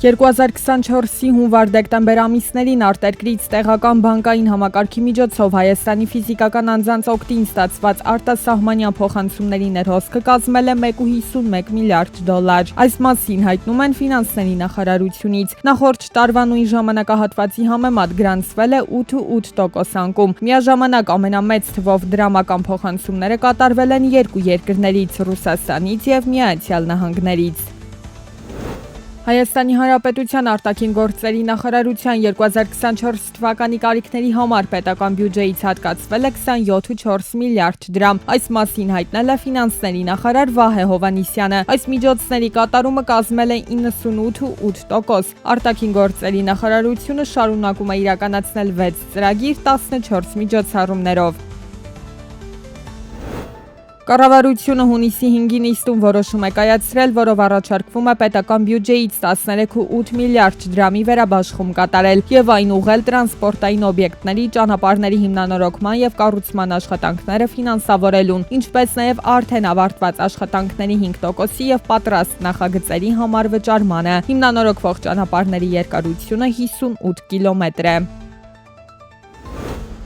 2024-ի հունվար-դեկտեմբեր ամիսներին արտերկրից տեղական բանկային համակարգի միջոցով Հայաստանի ֆիզիկական անձանց օգտին ստացված արտասահմանյան փոխանցումների ներհոսքը կազմել է 1.51 միլիարդ դոլար։ Այս մասին հայտնում են ֆինանսների նախարարությունից։ Նախորդ տարվա նույն ժամանակահատվածի համեմատ գրանցվել է 8.8% անկում։ Միաժամանակ ամենամեծ թվով դրամական փոխանցումները կատարվել են երկու երկրներից՝ Ռուսաստանից և Միացյալ Նահանգներից։ Հայաստանի Հանրապետության արտաքին գործերի նախարարության 2024 թվականի կարիքների համար պետական բյուջեից հատկացվել է 27.4 միլիարդ դրամ։ Այս մասին հայտնել է ֆինանսների նախարար Վահե Հովհաննիսյանը։ Այս միջոցների կատարումը կազմել է 98.8%։ Արտաքին գործերի նախարարությունը շարունակում է իրականացնել 6 ծրագիր 14 միջոցառումներով։ Կառավարությունը հունիսի 5-ին նիստում որոշում է կայացրել, որով առաջարկվում է պետական բյուջեից 13.8 միլիարդ դրամի վերաբաշխում կատարել և այն ուղղել տրանսպորտային օբյեկտների, ճանապարհների հիմնանորոգման և կառուցման աշխատանքները ֆինանսավորելուն, ինչպես նաև արդեն ավարտված աշխատանքների 5%-ի և պատրաստ նախագծերի համար վճարմանը։ Հիմնանորոգվող ճանապարհների երկարությունը 58 կիլոմետր է։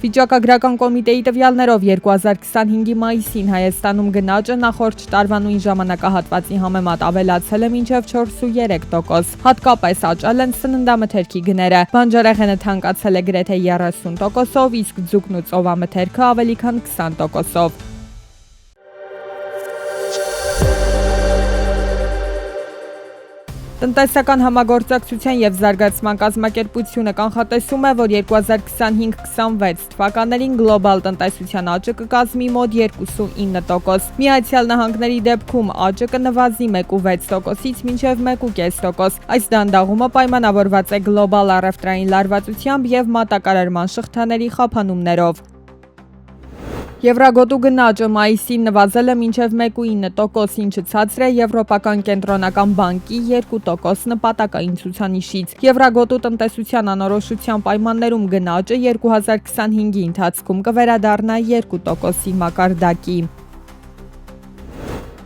Վիճակագրական կոմիտեի տվյալներով 2025-ի մայիսին Հայաստանում գնաճը նախորդ տարվա նույն ժամանակահատվածի համեմատ ավելացել է մինչև 4.3%։ Հատկապես աճել են սննդամթերքի գները։ Բանջարեղենը թանկացել է գրեթե 30%-ով, իսկ ձուկն ու ծովամթերքը ավելի քան 20%-ով։ Տնտեսական համագործակցության և զարգացման կազմակերպությունը կանխատեսում է, որ 2025-26 թվականներին գլոբալ տնտեսության աճը կկազմի մոտ 2.9%։ Միացյալ Նահանգների դեպքում աճը կնվազի 1.6%-ից մինչև 1.5%։ Այս դանդաղումը պայմանավորված է գլոբալ առևտրային լարվածությամբ և մատակարարման շղթաների խափանումներով։ Եվրագոտու գնաճը մայիսին նվազել է մինչև 1.9%, ինչը ցածր է Եվրոպական կենտրոնական բանկի 2% նպատակային ցուցանիշից։ Եվրագոտու տնտեսության անորոշության պայմաններում գնաճը 2025-ի ընթացքում կվերադառնա 2%-ի մակարդակի։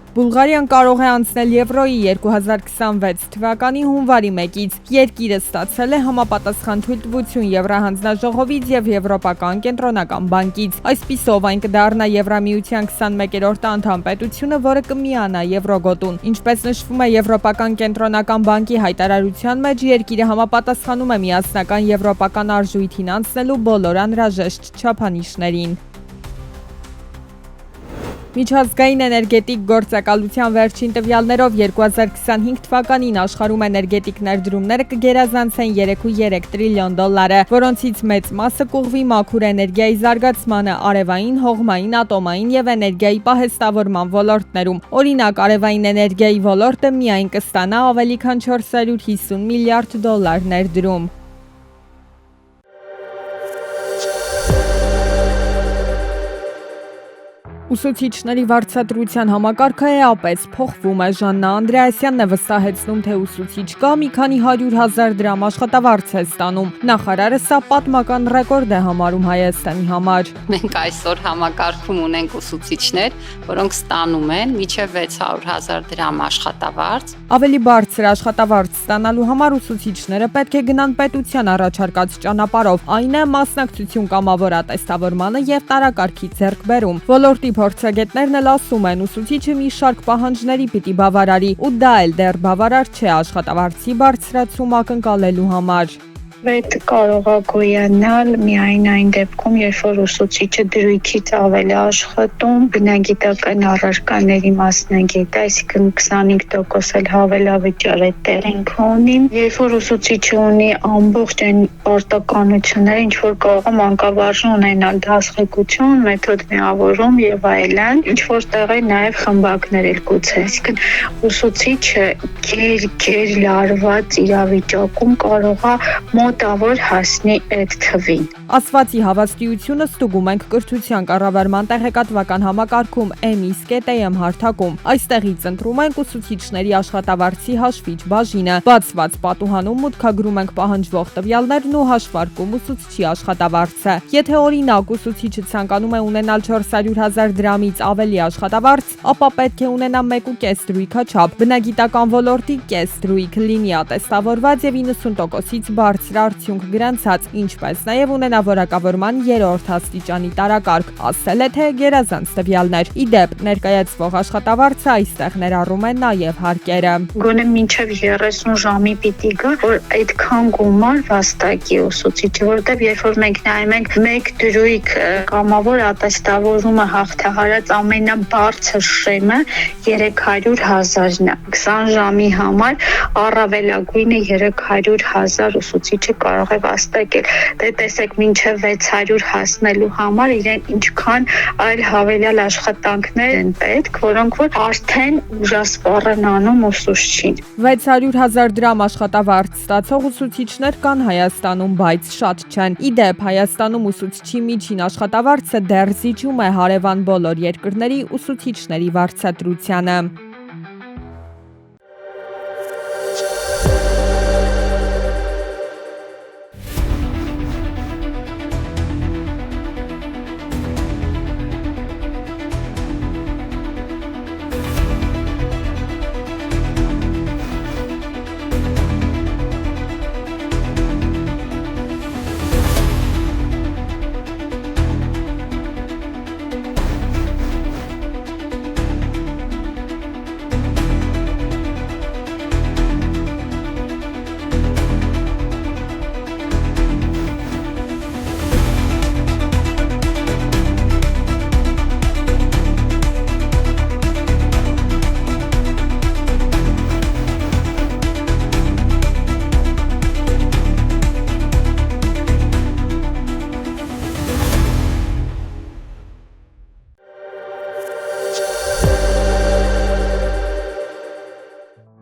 Բուլղարիան կարող է անցնել Եվրոյի 2026 թվականի հունվարի 1-ից։ Երկիրը ստացել է համապատասխան թույլտվություն Եվրահանձնաժողովից և Եվրոպական կենտրոնական բանկից։ Այսպիսով այն կդառնա Եվրամիության 21-րդ անդամ պետությունը, որը կմիանա Եվրոգոտուն։ Ինչպես նշվում է Եվրոպական կենտրոնական բանկի հայտարարության մեջ, երկիրը համապատասխանում է միասնական եվրոպական արժույթին անցնելու բոլոր անհրաժեշտ չափանիշներին։ Միջազգային էներգետիկ գործակալության վերջին տվյալներով 2025 թվականին աշխարհում էներգետիկ ներդրումները կգերազանցեն 3.3 տրիլիոն դոլարը, որոնցից մեծ մասը կուղղվի մաքուր էներգիայի զարգացմանը արևային, հողմային, ատոմային և էներգիայի պահեստավորման ոլորտներում։ Օրինակ, արևային էներգիայի ոլորտը միայն կստանա ավելի քան 450 միլիարդ դոլար ներդրում։ Ուսուցիչների վարձատրության համակարգը էապես փոխվում է։ Ժաննա Անդրեասյանն է վստահեցնում, թե ուսուցիչ կա մի քանի 100,000 դրամ աշխատավարձ է ստանում։ Նախարարը սա պատմական ռեկորդ է համարում Հայաստանի համար։ Մենք այսօր համակարգում ունենք ուսուցիչներ, որոնք ստանում են մինչև 600,000 դրամ աշխատավարձ։ Ավելի բարձր աշխատավարձ ստանալու համար ուսուցիչները պետք է գնան պետության առաջարկած ճանապարհով, այն է մասնակցություն կամավոր ատեստավորմանը և տարակարգի ձեռքբերում։ Ոլորտի փորձագետներն էլ ասում են, ուսուցիչը մի շարք պահանջների պիտի բավարարի, ու դա էլ դեռ բավարար չէ աշխատավարձի բարձրացում ակնկալելու համար։ Այդ կարող է գոյանալ միայն այն դեպքում, երբ որ ուսուցիչը դրույքից ավել է աշխատում, բնագիտական առարկաների մասնագետ, այսինքն 25% էլ հավելավճար է տեղինք ունի։ Երբ որ ուսուցիչը ունի ամբողջ այն պարտականությունները, ինչ որ կարող է մանկավարժը ունենալ, դասղեկություն, մեթոդ միավորում եւ այլն, ինչ որ տեղ է նաեւ խմբակներ էլ գուցե, այսինքն ուսուցիչը գեր լարված իրավիճակում կարող է մոտավոր հասնի այդ թվին։ Ասվածի հավաստիությունը ստուգում ենք կրթության կառավարման տեղեկատվական համակարգում EMIS.am հարթակում։ Այստեղից ընտրում ենք ուսուցիչների աշխատավարձի հաշվիչ բաժինը։ Բացված պատուհանում մուտքագրում ենք պահանջվող տվյալներն ու հաշվարկում ուսուցչի աշխատավարձը։ Եթե օրինակ ուսուցիչը ցանկանում է ունենալ 400,000 դրամից ավելի աշխատավարձ, ապա պետք է ունենա 1.5 դրույքաչափ, բնագիտական ոլորտի կես դրույք, լինի ատեստավորված եւ 90%-ից բարձր արդյունք գրանցած, ինչպես նաեւ ունենա որակավորման 3-րդ աստիճանի տարակարգ, ասել է թե գերազանց տվյալներ։ Իդեպ ներկայացվող աշխատավարձը այստեղ ներառում է նաեւ հարկերը։ Գոնե մինչև 30 ժամի պիտի գա, որ այդքան գումար վաստակի ուսուցիչը, որտեղ երբ որ մենք նայում ենք 1 դրույք կամավոր ատեստավորումը հաղթահարած ամենաբարձր շեմը 300,000-ն է։ 20 ժամի համար առավելագույնը 300,000 ուսուցիչը կարող է վաստակել։ Դե տեսեք, մինչև 600 հասնելու համար իրեն ինչքան այլ հավելյալ աշխատանքներ են պետք, որոնք որ արդեն ուժասպառ են անում ուսուցչին։ 600,000 դրամ աշխատավարձ ստացող ուսուցիչներ կան Հայաստանում, բայց շատ չեն։ Իդեպ Հայաստանում ուսուցչի միջին աշխատավարձը դեռ զիջում է հարևան բոլոր երկրների ուսուցիչների վարձատրությանը։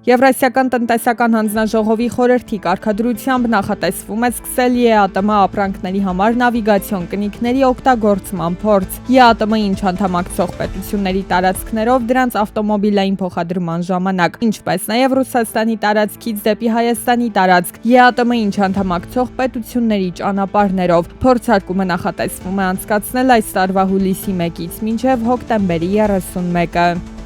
Եվրասիական տնտեսական հանձնաժողովի խորհրդի կարգադրությամբ նախատեսվում է սկսել ԵԱՏՄ ապրանքների համար նավիգացիոն կնիքների օգտագործման փորձ։ ԵԱՏՄ-ի ինչ անդամակցող պետությունների տարածքներով դրանց ավտոմոբիլային փոխադրման ժամանակ, ինչպես նաև Ռուսաստանի տարածքից դեպի Հայաստանի տարածք, ԵԱՏՄ-ի ինչ անդամակցող պետությունների ճանապարհներով։ Փորձարկումը նախատեսվում է անցկացնել այս տարվա հուլիսի 1-ից մինչև հոկտեմբերի 31-ը։